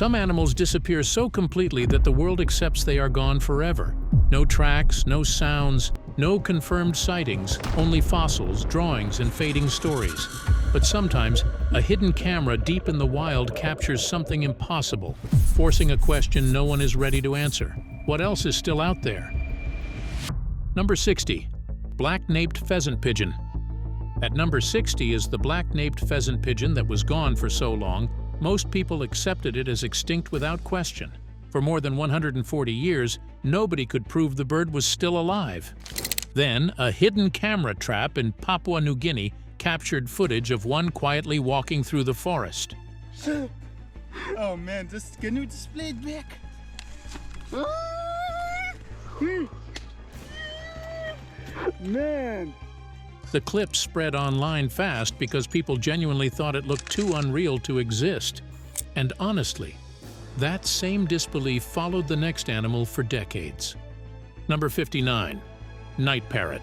Some animals disappear so completely that the world accepts they are gone forever. No tracks, no sounds, no confirmed sightings, only fossils, drawings, and fading stories. But sometimes, a hidden camera deep in the wild captures something impossible, forcing a question no one is ready to answer. What else is still out there? Number 60. Black-naped pheasant pigeon. At number 60 is the black-naped pheasant pigeon that was gone for so long, most people accepted it as extinct without question. For more than 140 years, nobody could prove the bird was still alive. Then, a hidden camera trap in Papua New Guinea captured footage of one quietly walking through the forest. Oh man, can you display it back? Man! The clip spread online fast because people genuinely thought it looked too unreal to exist. And honestly, that same disbelief followed the next animal for decades. Number 59. Night parrot.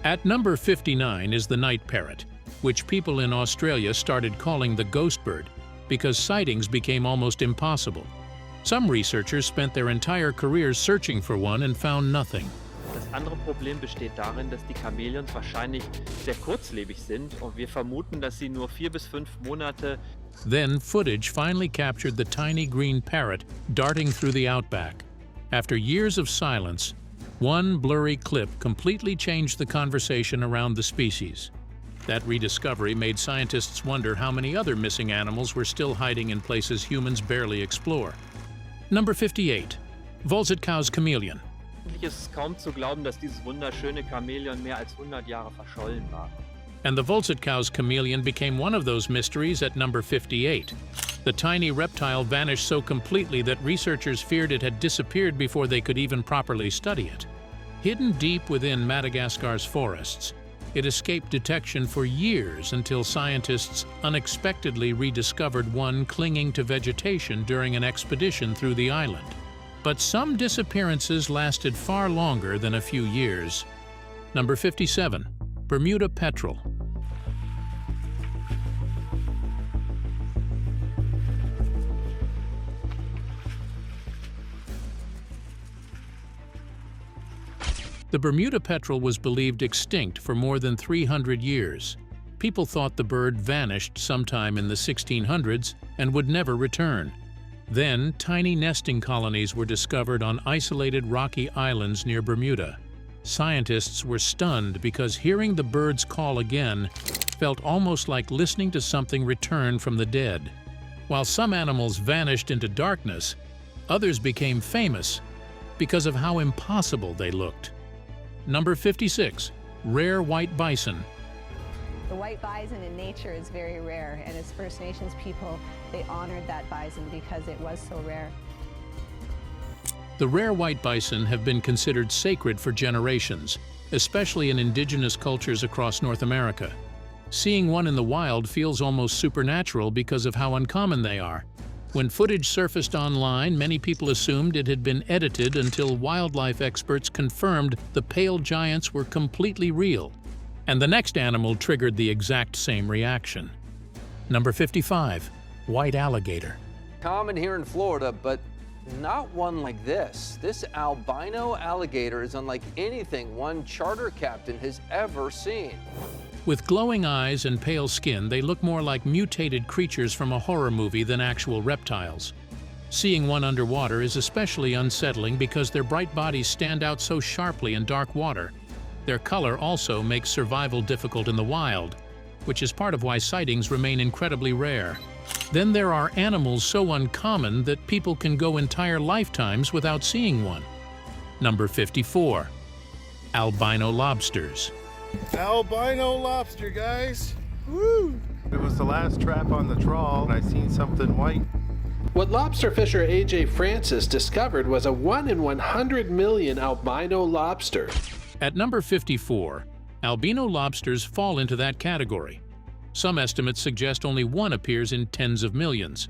At number 59 is the night parrot, which people in Australia started calling the ghost bird because sightings became almost impossible. Some researchers spent their entire careers searching for one and found nothing. Das andere Problem besteht darin, dass die Chamäleons wahrscheinlich sehr kurzlebig sind und wir vermuten, dass sie nur 4 bis 5 Monate. Then footage finally captured the tiny green parrot darting through the outback. After years of silence, one blurry clip completely changed the conversation around the species. That rediscovery made scientists wonder how many other missing animals were still hiding in places humans barely explore. Number 58. Wolsitzkau's chameleon. Eigentlich ist es kaum zu glauben, dass dieses wunderschöne Chamäleon mehr als 100 Jahre verschollen war. And the Wolsitzkau's chameleon became one of those mysteries at number 58. The tiny reptile vanished so completely that researchers feared it had disappeared before they could even properly study it. Hidden deep within Madagascar's forests, it escaped detection for years until scientists unexpectedly rediscovered one clinging to vegetation during an expedition through the island. But some disappearances lasted far longer than a few years. Number 57. Bermuda petrel. The Bermuda petrel was believed extinct for more than 300 years. People thought the bird vanished sometime in the 1600s and would never return. Then, tiny nesting colonies were discovered on isolated rocky islands near Bermuda. Scientists were stunned because hearing the bird's call again felt almost like listening to something return from the dead. While some animals vanished into darkness, others became famous because of how impossible they looked. Number 56. Rare white bison. The white bison in nature is very rare, and as First Nations people, they honored that bison because it was so rare. The rare white bison have been considered sacred for generations, especially in indigenous cultures across North America. Seeing one in the wild feels almost supernatural because of how uncommon they are. When footage surfaced online, many people assumed it had been edited until wildlife experts confirmed the pale giants were completely real. And the next animal triggered the exact same reaction. Number 55. White alligator. Common here in Florida, but not one like this. This albino alligator is unlike anything one charter captain has ever seen. With glowing eyes and pale skin, they look more like mutated creatures from a horror movie than actual reptiles. Seeing one underwater is especially unsettling because their bright bodies stand out so sharply in dark water. Their color also makes survival difficult in the wild, which is part of why sightings remain incredibly rare. Then there are animals so uncommon that people can go entire lifetimes without seeing one. Number 54. Albino lobsters. Albino lobster, guys. Woo! It was the last trap on the trawl, and I seen something white. What lobster fisher A.J. Francis discovered was a 1 in 100 million albino lobster. At number 54, albino lobsters fall into that category. Some estimates suggest only one appears in tens of millions.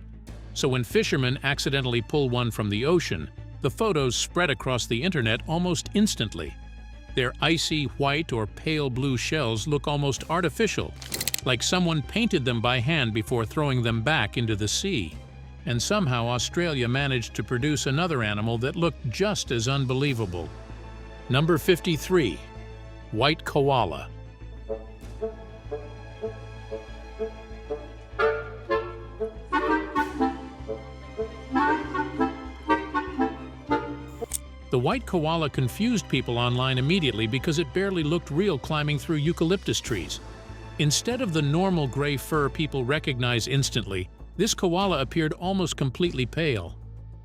So when fishermen accidentally pull one from the ocean, the photos spread across the internet almost instantly. Their icy white or pale blue shells look almost artificial, like someone painted them by hand before throwing them back into the sea. and somehow Australia managed to produce another animal that looked just as unbelievable. Number 53. White koala. The white koala confused people online immediately because it barely looked real climbing through eucalyptus trees. Instead of the normal gray fur people recognize instantly, this koala appeared almost completely pale.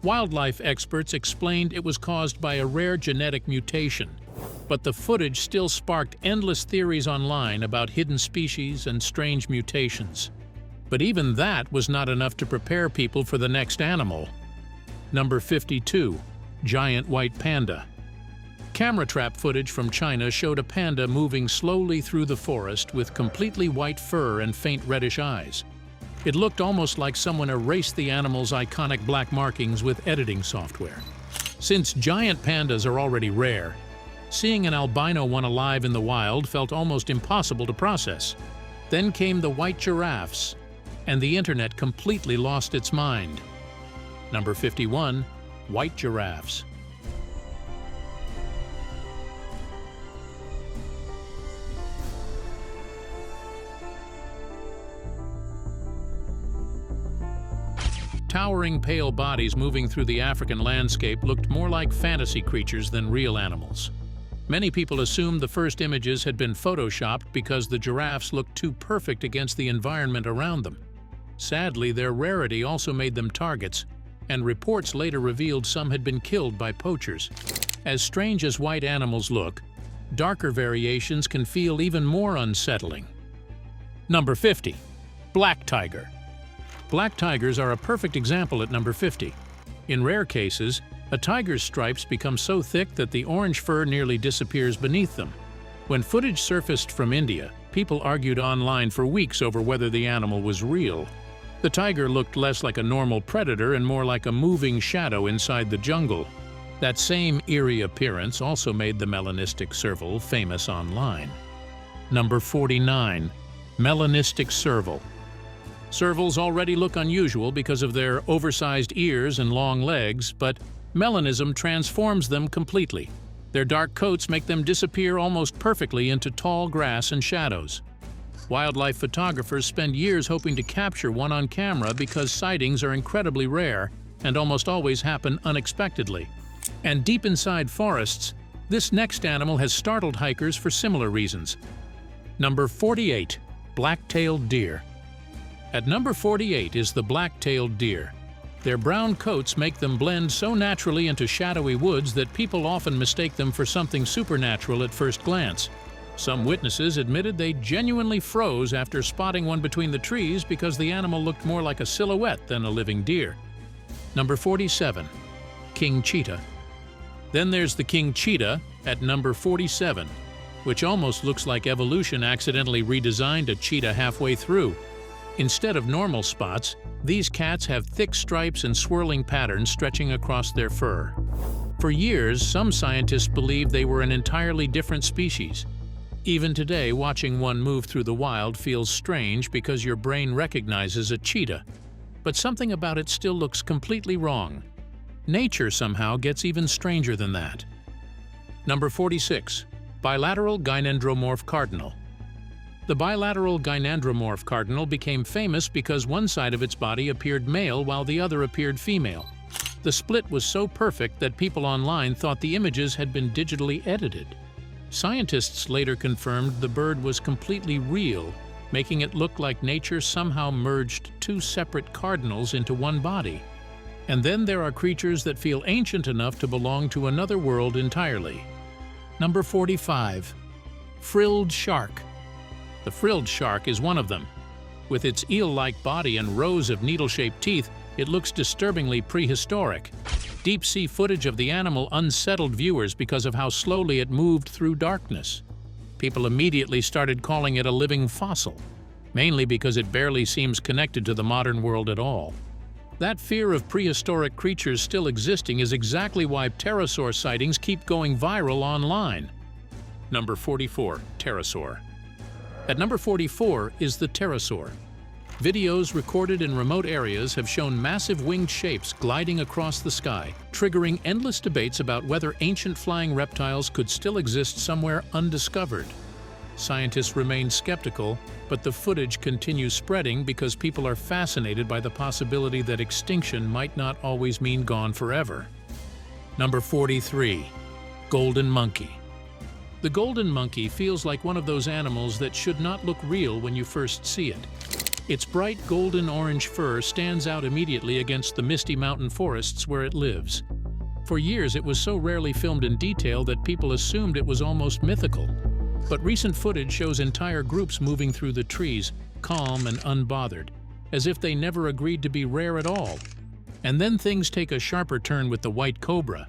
Wildlife experts explained it was caused by a rare genetic mutation, but the footage still sparked endless theories online about hidden species and strange mutations. But even that was not enough to prepare people for the next animal. Number 52. Giant white panda. Camera trap footage from China showed a panda moving slowly through the forest with completely white fur and faint reddish eyes. It looked almost like someone erased the animal's iconic black markings with editing software. Since giant pandas are already rare, seeing an albino one alive in the wild felt almost impossible to process. Then came the white giraffes, and the internet completely lost its mind. Number 51. White giraffes. Towering pale bodies moving through the African landscape looked more like fantasy creatures than real animals. Many people assumed the first images had been photoshopped because the giraffes looked too perfect against the environment around them. Sadly, their rarity also made them targets, and reports later revealed some had been killed by poachers. As strange as white animals look, darker variations can feel even more unsettling. Number 50. Black tiger. Black tigers are a perfect example at number 50. In rare cases, a tiger's stripes become so thick that the orange fur nearly disappears beneath them. When footage surfaced from India, people argued online for weeks over whether the animal was real. The tiger looked less like a normal predator and more like a moving shadow inside the jungle. That same eerie appearance also made the melanistic serval famous online. Number 49. Melanistic serval. Servals already look unusual because of their oversized ears and long legs, but melanism transforms them completely. Their dark coats make them disappear almost perfectly into tall grass and shadows. Wildlife photographers spend years hoping to capture one on camera because sightings are incredibly rare and almost always happen unexpectedly. And deep inside forests, this next animal has startled hikers for similar reasons. Number 48. Black-tailed deer. At number 48 is the black-tailed deer. Their brown coats make them blend so naturally into shadowy woods that people often mistake them for something supernatural at first glance. Some witnesses admitted they genuinely froze after spotting one between the trees because the animal looked more like a silhouette than a living deer. Number 47. King cheetah. Then there's the king cheetah at number 47, which almost looks like evolution accidentally redesigned a cheetah halfway through. Instead of normal spots, these cats have thick stripes and swirling patterns stretching across their fur. For years, some scientists believed they were an entirely different species. Even today, watching one move through the wild feels strange because your brain recognizes a cheetah. But something about it still looks completely wrong. Nature somehow gets even stranger than that. Number 46. Bilateral gynandromorph cardinal. The bilateral gynandromorph cardinal became famous because one side of its body appeared male while the other appeared female. The split was so perfect that people online thought the images had been digitally edited. Scientists later confirmed the bird was completely real, making it look like nature somehow merged two separate cardinals into one body. And then there are creatures that feel ancient enough to belong to another world entirely. Number 45. Frilled shark. The frilled shark is one of them. With its eel-like body and rows of needle-shaped teeth, it looks disturbingly prehistoric. Deep-sea footage of the animal unsettled viewers because of how slowly it moved through darkness. People immediately started calling it a living fossil, mainly because it barely seems connected to the modern world at all. That fear of prehistoric creatures still existing is exactly why pterosaur sightings keep going viral online. Number 44. Pterosaur. At number 44 is the pterosaur. Videos recorded in remote areas have shown massive winged shapes gliding across the sky, triggering endless debates about whether ancient flying reptiles could still exist somewhere undiscovered. Scientists remain skeptical, but the footage continues spreading because people are fascinated by the possibility that extinction might not always mean gone forever. Number 43. Golden monkey. The golden monkey feels like one of those animals that should not look real when you first see it. Its bright golden-orange fur stands out immediately against the misty mountain forests where it lives. For years, it was so rarely filmed in detail that people assumed it was almost mythical. But recent footage shows entire groups moving through the trees, calm and unbothered, as if they never agreed to be rare at all. And then things take a sharper turn with the white cobra.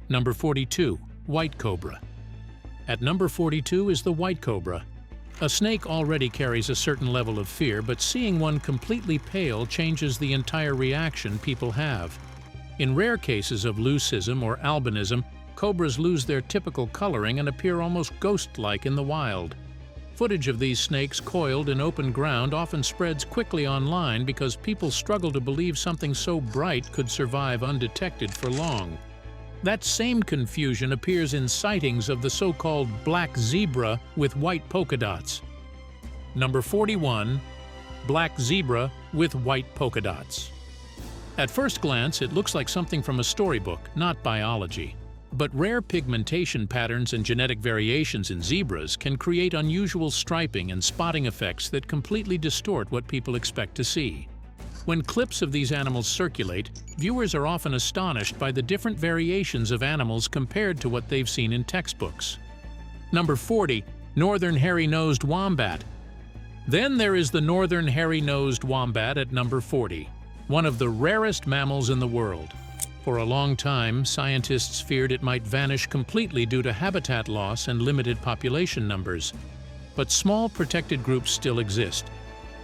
Number 42. White cobra. At number 42 is the white cobra. A snake already carries a certain level of fear, but seeing one completely pale changes the entire reaction people have. In rare cases of leucism or albinism, cobras lose their typical coloring and appear almost ghost-like in the wild. Footage of these snakes coiled in open ground often spreads quickly online because people struggle to believe something so bright could survive undetected for long. That same confusion appears in sightings of the so-called black zebra with white polka dots. Number 41. Black zebra with white polka dots. At first glance, it looks like something from a storybook, not biology. But rare pigmentation patterns and genetic variations in zebras can create unusual striping and spotting effects that completely distort what people expect to see. When clips of these animals circulate, viewers are often astonished by the different variations of animals compared to what they've seen in textbooks. Number 40. Northern hairy-nosed wombat. Then there is the northern hairy-nosed wombat at number 40, one of the rarest mammals in the world. For a long time, scientists feared it might vanish completely due to habitat loss and limited population numbers. But small protected groups still exist,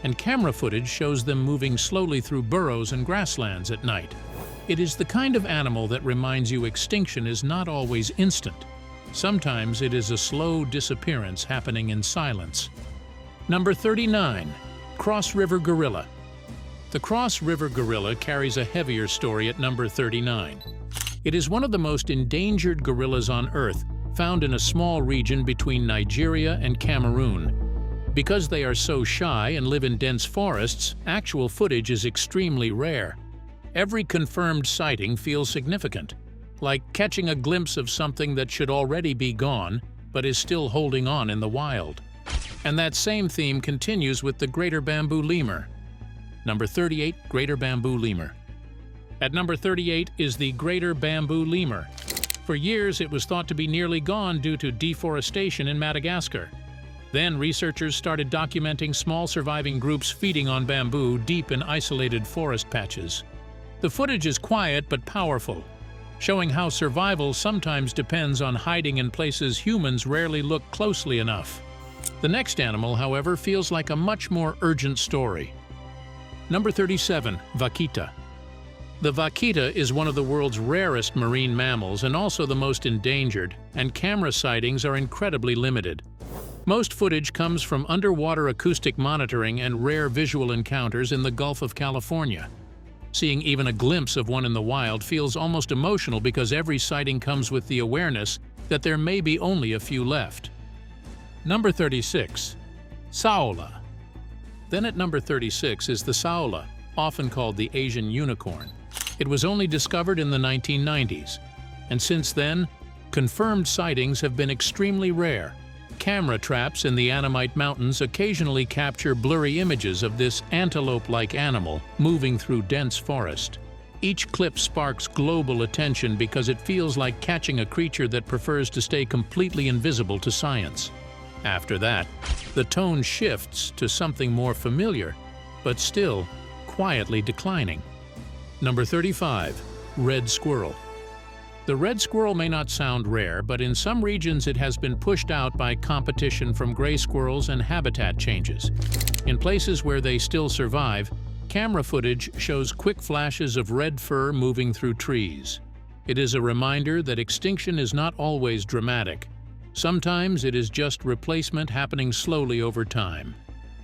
and camera footage shows them moving slowly through burrows and grasslands at night. It is the kind of animal that reminds you extinction is not always instant. Sometimes it is a slow disappearance happening in silence. Number 39. Cross River gorilla. The Cross River gorilla carries a heavier story at number 39. It is one of the most endangered gorillas on Earth, found in a small region between Nigeria and Cameroon. Because they are so shy and live in dense forests, actual footage is extremely rare. Every confirmed sighting feels significant, like catching a glimpse of something that should already be gone, but is still holding on in the wild. And that same theme continues with the greater bamboo lemur. Number 38. Greater bamboo lemur. At number 38 is the greater bamboo lemur. For years, it was thought to be nearly gone due to deforestation in Madagascar. Then researchers started documenting small surviving groups feeding on bamboo deep in isolated forest patches. The footage is quiet but powerful, showing how survival sometimes depends on hiding in places humans rarely look closely enough. The next animal, however, feels like a much more urgent story. Number 37. Vaquita. The vaquita is one of the world's rarest marine mammals and also the most endangered, and camera sightings are incredibly limited. Most footage comes from underwater acoustic monitoring and rare visual encounters in the Gulf of California. Seeing even a glimpse of one in the wild feels almost emotional because every sighting comes with the awareness that there may be only a few left. Number 36. Saola. Then at number 36 is the saola, often called the Asian unicorn. It was only discovered in the 1990s, and since then, confirmed sightings have been extremely rare. Camera traps in the Annamite Mountains occasionally capture blurry images of this antelope-like animal moving through dense forest. Each clip sparks global attention because it feels like catching a creature that prefers to stay completely invisible to science. After that, the tone shifts to something more familiar, but still quietly declining. Number 35. Red squirrel. The red squirrel may not sound rare, but in some regions it has been pushed out by competition from gray squirrels and habitat changes. In places where they still survive, camera footage shows quick flashes of red fur moving through trees. It is a reminder that extinction is not always dramatic. Sometimes it is just replacement happening slowly over time.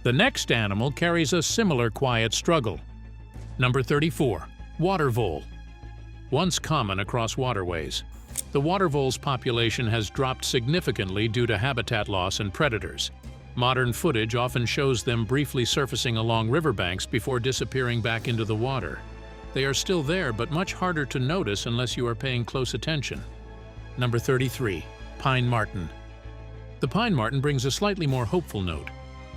The next animal carries a similar quiet struggle. Number 34. Water vole. Once common across waterways, the water vole's population has dropped significantly due to habitat loss and predators. Modern footage often shows them briefly surfacing along riverbanks before disappearing back into the water. They are still there, but much harder to notice unless you are paying close attention. Number 33. Pine marten. The pine marten brings a slightly more hopeful note.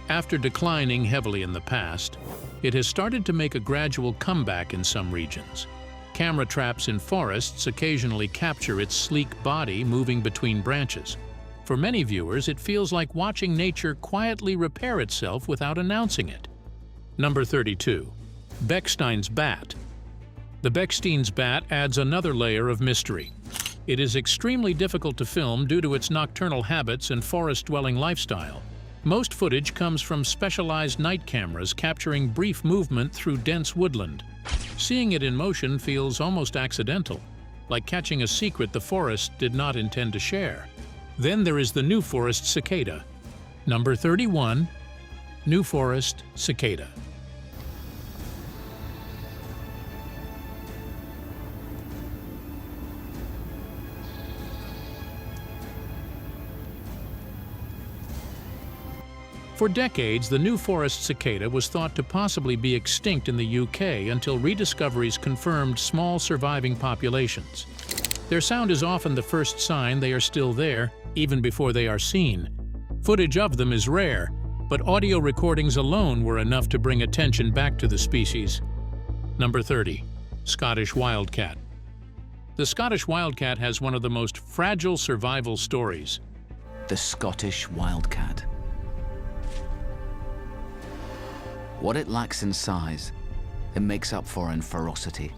After declining heavily in the past, it has started to make a gradual comeback in some regions. Camera traps in forests occasionally capture its sleek body moving between branches. For many viewers, it feels like watching nature quietly repair itself without announcing it. Number 32. Bechstein's bat. The Bechstein's bat adds another layer of mystery. It is extremely difficult to film due to its nocturnal habits and forest-dwelling lifestyle. Most footage comes from specialized night cameras capturing brief movement through dense woodland. Seeing it in motion feels almost accidental, like catching a secret the forest did not intend to share. Then there is the New Forest cicada. Number 31. New Forest cicada. For decades, the New Forest cicada was thought to possibly be extinct in the UK until rediscoveries confirmed small surviving populations. Their sound is often the first sign they are still there, even before they are seen. Footage of them is rare, but audio recordings alone were enough to bring attention back to the species. Number 30. Scottish wildcat. The Scottish wildcat has one of the most fragile survival stories. The Scottish wildcat. What it lacks in size, it makes up for in ferocity.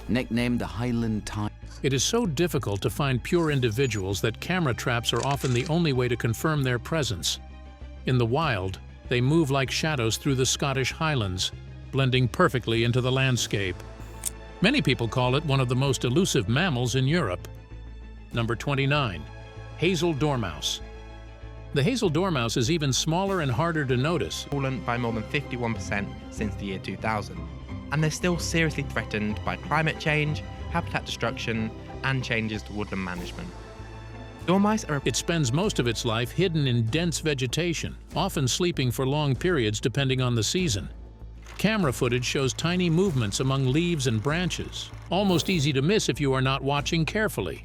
Nicknamed the Highland Tiger. It is so difficult to find pure individuals that camera traps are often the only way to confirm their presence. In the wild, they move like shadows through the Scottish Highlands, blending perfectly into the landscape. Many people call it one of the most elusive mammals in Europe. Number 29. Hazel dormouse. The hazel dormouse is even smaller and harder to notice. Fallen by more than 51% since the year 2000, and they're still seriously threatened by climate change, habitat destruction, and changes to woodland management. Dormice are... It spends most of its life hidden in dense vegetation, often sleeping for long periods depending on the season. Camera footage shows tiny movements among leaves and branches, almost easy to miss if you are not watching carefully.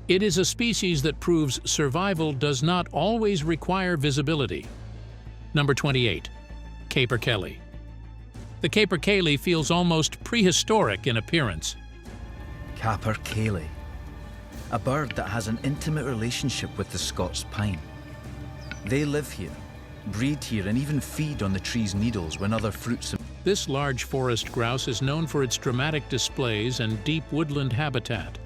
It is a species that proves survival does not always require visibility. Number 28. Capercaillie. The capercaillie feels almost prehistoric in appearance. Capercaillie, a bird that has an intimate relationship with the Scots pine. They live here, breed here, and even feed on the tree's needles when other fruits... This large forest grouse is known for its dramatic displays and deep woodland habitat.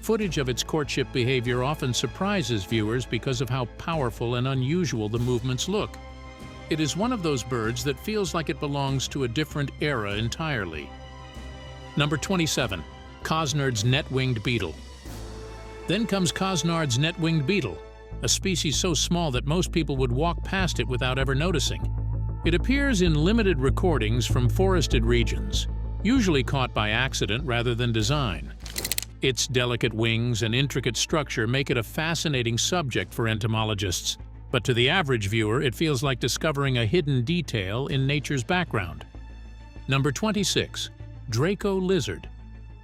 Footage of its courtship behavior often surprises viewers because of how powerful and unusual the movements look. It is one of those birds that feels like it belongs to a different era entirely. Number 27. Cosnard's net-winged beetle. Then comes Cosnard's net-winged beetle, a species so small that most people would walk past it without ever noticing. It appears in limited recordings from forested regions, usually caught by accident rather than design. Its delicate wings and intricate structure make it a fascinating subject for entomologists, but to the average viewer it feels like discovering a hidden detail in nature's background. Number 26. Draco lizard.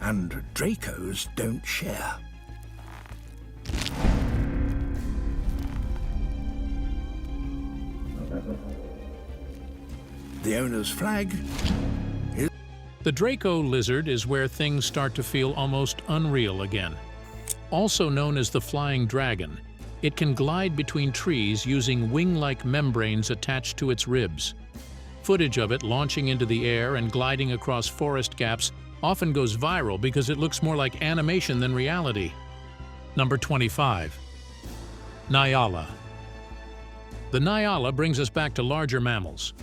And Dracos don't share. The owner's flag is... The Draco lizard is where things start to feel almost unreal again. Also known as the flying dragon, it can glide between trees using wing-like membranes attached to its ribs. Footage of it launching into the air and gliding across forest gaps often goes viral because it looks more like animation than reality. Number 25. Nyala. The Nyala brings us back to larger mammals.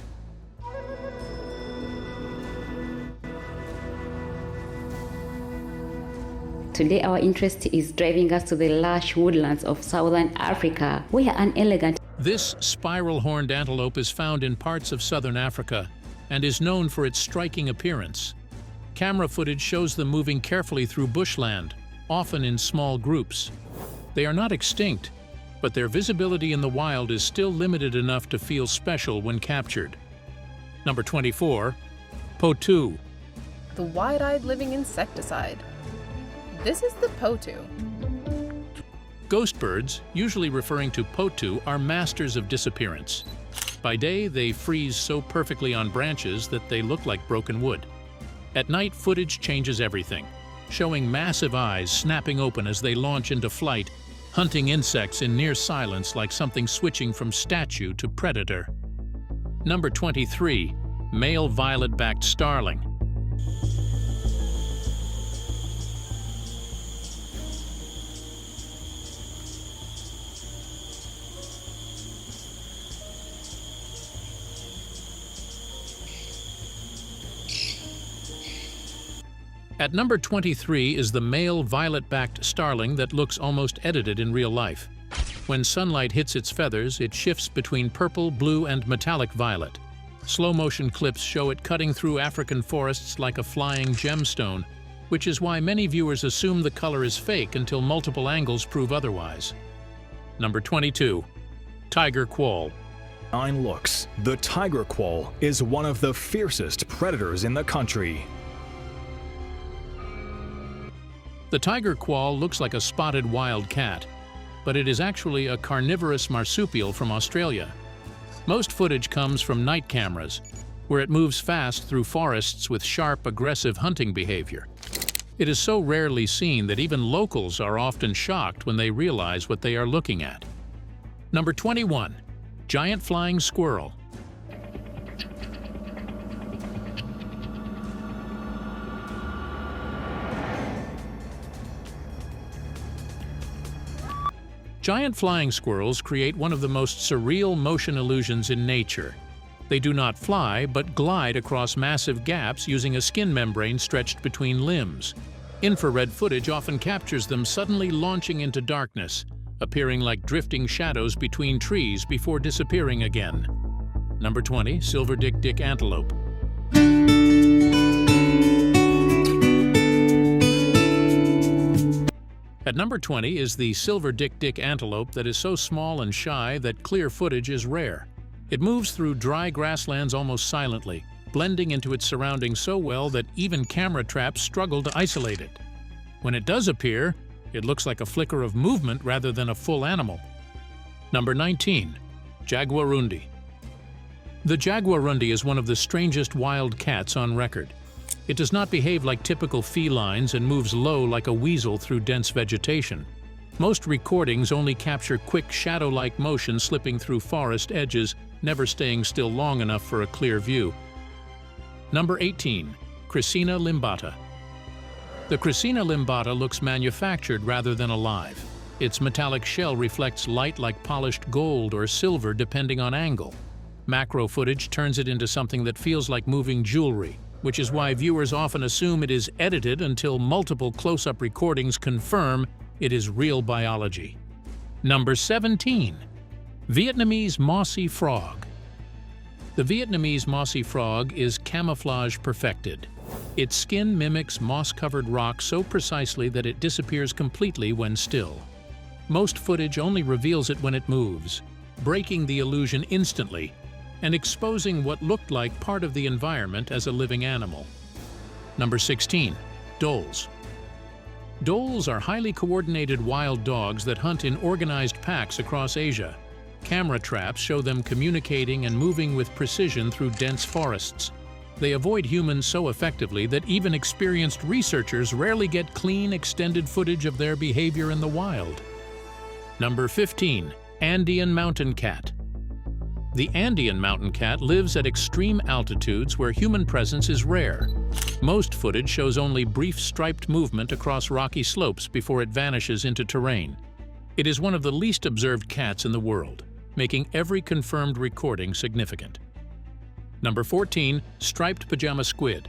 Today our interest is driving us to the lush woodlands of southern Africa, where an elegant... This spiral-horned antelope is found in parts of southern Africa and is known for its striking appearance. Camera footage shows them moving carefully through bushland, often in small groups. They are not extinct, but their visibility in the wild is still limited enough to feel special when captured. Number 24. Potu. The wide-eyed living insecticide. This is the potu. Ghost birds, usually referring to potu, are masters of disappearance. By day, they freeze so perfectly on branches that they look like broken wood. At night, footage changes everything, showing massive eyes snapping open as they launch into flight, hunting insects in near silence like something switching from statue to predator. Number 23. Male violet-backed starling. At number 23 is the male violet-backed starling that looks almost edited in real life. When sunlight hits its feathers, it shifts between purple, blue, and metallic violet. Slow-motion clips show it cutting through African forests like a flying gemstone, which is why many viewers assume the color is fake until multiple angles prove otherwise. Number 22. Tiger quoll. Nine looks. The tiger quoll is one of the fiercest predators in the country. The tiger quoll looks like a spotted wild cat, but it is actually a carnivorous marsupial from Australia. Most footage comes from night cameras, where it moves fast through forests with sharp, aggressive hunting behavior. It is so rarely seen that even locals are often shocked when they realize what they are looking at. Number 21. Giant flying squirrel. Giant flying squirrels create one of the most surreal motion illusions in nature. They do not fly, but glide across massive gaps using a skin membrane stretched between limbs. Infrared footage often captures them suddenly launching into darkness, appearing like drifting shadows between trees before disappearing again. Number 20. Silver-dick antelope. At number 20 is the silver-dick antelope that is so small and shy that clear footage is rare. It moves through dry grasslands almost silently, blending into its surroundings so well that even camera traps struggle to isolate it. When it does appear, it looks like a flicker of movement rather than a full animal. Number 19. Jaguarundi. The jaguarundi is one of the strangest wild cats on record. It does not behave like typical felines and moves low like a weasel through dense vegetation. Most recordings only capture quick shadow-like motion slipping through forest edges, never staying still long enough for a clear view. Number 18. Chrysina limbata. The Chrysina limbata looks manufactured rather than alive. Its metallic shell reflects light like polished gold or silver depending on angle. Macro footage turns it into something that feels like moving jewelry, which is why viewers often assume it is edited until multiple close-up recordings confirm it is real biology. Number 17. Vietnamese mossy frog. The Vietnamese mossy frog is camouflage perfected. Its skin mimics moss-covered rock so precisely that it disappears completely when still. Most footage only reveals it when it moves, breaking the illusion instantly and exposing what looked like part of the environment as a living animal. Number 16. Dholes. Dholes are highly coordinated wild dogs that hunt in organized packs across Asia. Camera traps show them communicating and moving with precision through dense forests. They avoid humans so effectively that even experienced researchers rarely get clean, extended footage of their behavior in the wild. Number 15. Andean mountain cat. The Andean mountain cat lives at extreme altitudes where human presence is rare. Most footage shows only brief striped movement across rocky slopes before it vanishes into terrain. It is one of the least observed cats in the world, making every confirmed recording significant. Number 14. Striped pajama squid.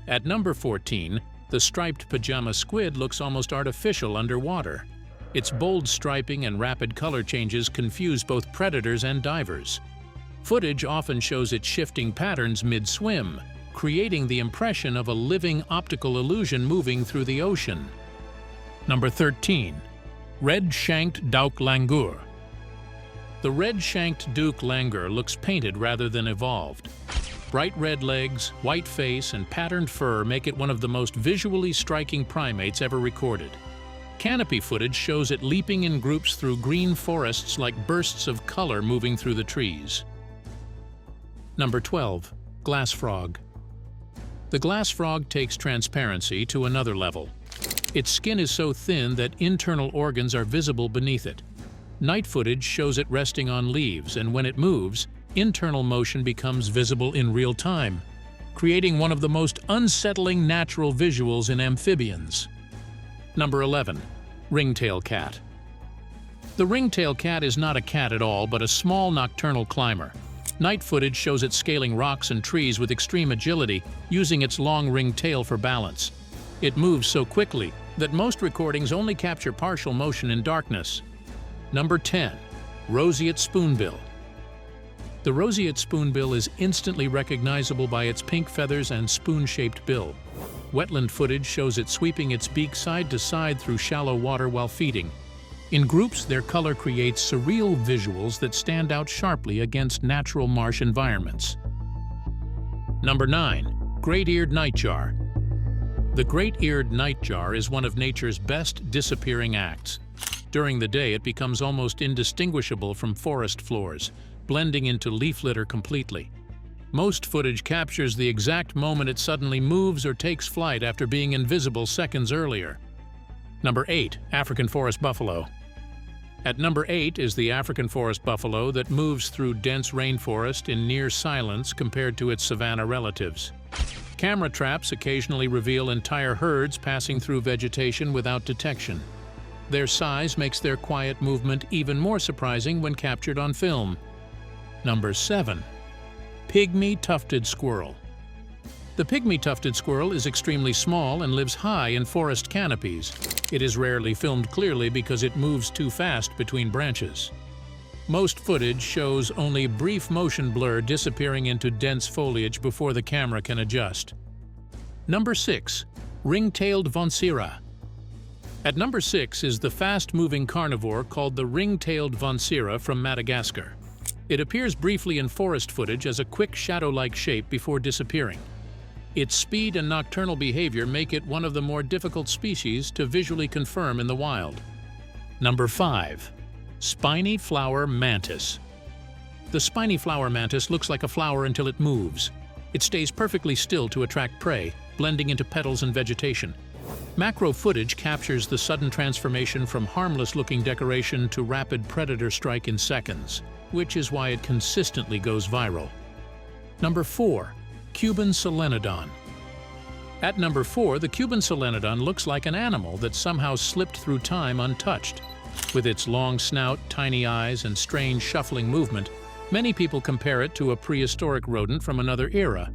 At number 14, the striped pajama squid looks almost artificial underwater. Its bold striping and rapid color changes confuse both predators and divers. Footage often shows it shifting patterns mid-swim, creating the impression of a living optical illusion moving through the ocean. Number 13. Red-shanked Duik langur. The red-shanked Duik langur looks painted rather than evolved. Bright red legs, white face, and patterned fur make it one of the most visually striking primates ever recorded. Canopy footage shows it leaping in groups through green forests like bursts of color moving through the trees. Number 12. Glass frog. The glass frog takes transparency to another level. Its skin is so thin that internal organs are visible beneath it. Night footage shows it resting on leaves, and when it moves, internal motion becomes visible in real time, creating one of the most unsettling natural visuals in amphibians. Number 11. Ringtail cat. The ringtail cat is not a cat at all, but a small nocturnal climber. Night footage shows it scaling rocks and trees with extreme agility, using its long ringed tail for balance. It moves so quickly that most recordings only capture partial motion in darkness. Number 10. Roseate spoonbill. The roseate spoonbill is instantly recognizable by its pink feathers and spoon-shaped bill. Wetland footage shows it sweeping its beak side to side through shallow water while feeding. In groups, their color creates surreal visuals that stand out sharply against natural marsh environments. Number 9. Great-eared nightjar. The great-eared nightjar is one of nature's best disappearing acts. During the day, it becomes almost indistinguishable from forest floors, blending into leaf litter completely. Most footage captures the exact moment it suddenly moves or takes flight after being invisible seconds earlier. Number 8. African forest buffalo. At number 8 is the African forest buffalo that moves through dense rainforest in near silence compared to its savanna relatives. Camera traps occasionally reveal entire herds passing through vegetation without detection. Their size makes their quiet movement even more surprising when captured on film. Number 7. Pygmy tufted squirrel. The pygmy tufted squirrel is extremely small and lives high in forest canopies. It is rarely filmed clearly because it moves too fast between branches. Most footage shows only brief motion blur disappearing into dense foliage before the camera can adjust. Number 6. Ring-tailed Vonsira. At number 6 is the fast-moving carnivore called the ring-tailed Vonsira from Madagascar. It appears briefly in forest footage as a quick shadow-like shape before disappearing. Its speed and nocturnal behavior make it one of the more difficult species to visually confirm in the wild. Number 5. Spiny flower mantis. The spiny flower mantis looks like a flower until it moves. It stays perfectly still to attract prey, blending into petals and vegetation. Macro footage captures the sudden transformation from harmless-looking decoration to rapid predator strike in seconds, which is why it consistently goes viral. Number 4. Cuban solenodon. At number 4, the Cuban solenodon looks like an animal that somehow slipped through time untouched. With its long snout, tiny eyes, and strange shuffling movement, many people compare it to a prehistoric rodent from another era.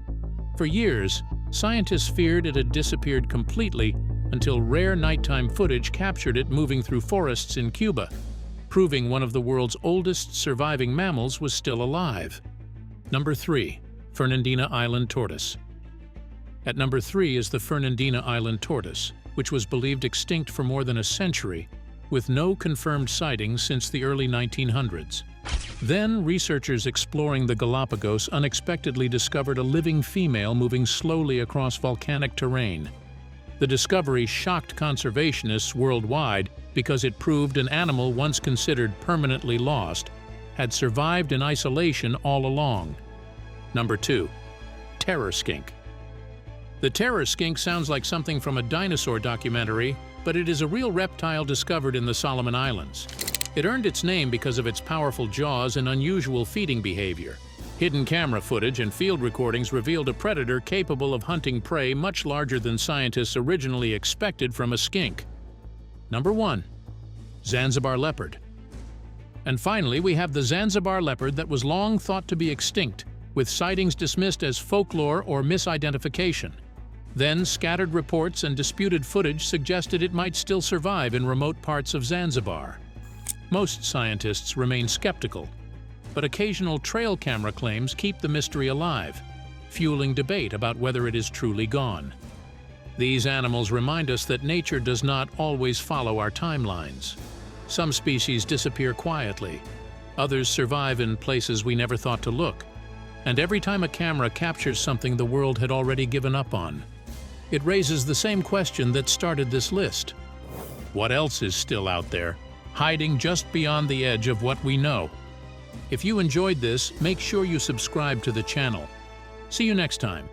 For years, scientists feared it had disappeared completely until rare nighttime footage captured it moving through forests in Cuba, proving one of the world's oldest surviving mammals was still alive. Number 3. Fernandina Island tortoise. At number 3 is the Fernandina Island tortoise, which was believed extinct for more than a century, with no confirmed sightings since the early 1900s. Then, researchers exploring the Galapagos unexpectedly discovered a living female moving slowly across volcanic terrain. The discovery shocked conservationists worldwide because it proved an animal once considered permanently lost had survived in isolation all along. Number 2. Terror skink. The terror skink sounds like something from a dinosaur documentary, but it is a real reptile discovered in the Solomon Islands. It earned its name because of its powerful jaws and unusual feeding behavior. Hidden camera footage and field recordings revealed a predator capable of hunting prey much larger than scientists originally expected from a skink. Number 1. Zanzibar leopard. And finally, we have the Zanzibar leopard that was long thought to be extinct, with sightings dismissed as folklore or misidentification. Then scattered reports and disputed footage suggested it might still survive in remote parts of Zanzibar. Most scientists remain skeptical, but occasional trail camera claims keep the mystery alive, fueling debate about whether it is truly gone. These animals remind us that nature does not always follow our timelines. Some species disappear quietly, others survive in places we never thought to look, and every time a camera captures something the world had already given up on, it raises the same question that started this list. What else is still out there, hiding just beyond the edge of what we know? If you enjoyed this, make sure you subscribe to the channel. See you next time.